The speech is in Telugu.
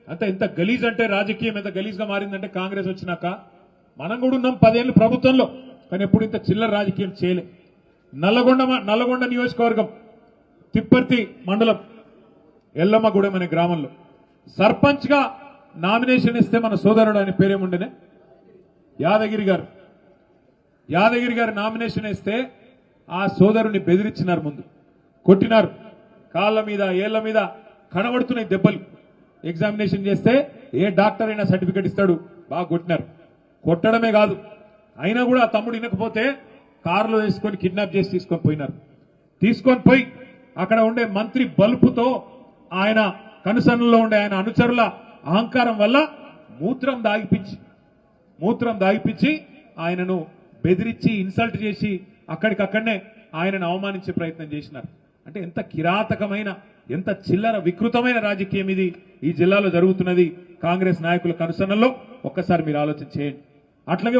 అంత ఎంత గలీజ్ అంటే రాజకీయం ఎంత గలీజ్గా మారిందంటే కాంగ్రెస్ వచ్చినాక మనం కూడా ఉన్నాం 10 ఏళ్ళు ప్రభుత్వంలో, కానీ ఎప్పుడు ఇంత చిల్లర రాజకీయం చేయలే. నల్లగొండ నియోజకవర్గం తిప్పర్తి మండలం ఎల్లమ్మగూడెం అనే గ్రామంలో సర్పంచ్ గా నామినేషన్ ఇస్తే మన సోదరుడు ఆయన పేరేముండేనే యాదగిరి గారు నామినేషన్ ఇస్తే ఆ సోదరుని బెదిరించినారు, ముందు కొట్టినారు, కాళ్ళ మీద ఏళ్ల మీద కనబడుతున్నాయి దెబ్బలు. ఎగ్జామినేషన్ చేస్తే ఏ డాక్టర్ అయినా సర్టిఫికెట్ ఇస్తాడు, బాగా కొట్టినారు. కొట్టడమే కాదు, అయినా కూడా ఆ తమ్ముడు వినకపోతే కారులో వేసుకొని కిడ్నాప్ చేసి తీసుకొని పోయినారు. తీసుకొని పోయి అక్కడ ఉండే మంత్రి బలుపుతో ఆయన కనుసన్నలో ఉండే ఆయన అనుచరుల అహంకారం వల్ల మూత్రం దాగిపించి ఆయనను బెదిరించి ఇన్సల్ట్ చేసి అక్కడికక్కడనే ఆయనను అవమానించే ప్రయత్నం చేసినారు. అంటే ఎంత కిరాతకమైన, ఎంత చిల్లర వికృతమైన రాజకీయం ఇది ఈ జిల్లాలో జరుగుతున్నది కాంగ్రెస్ నాయకుల కనుసన్నల్లో. ఒక్కసారి మీరు ఆలోచన చేయండి. అట్లాగే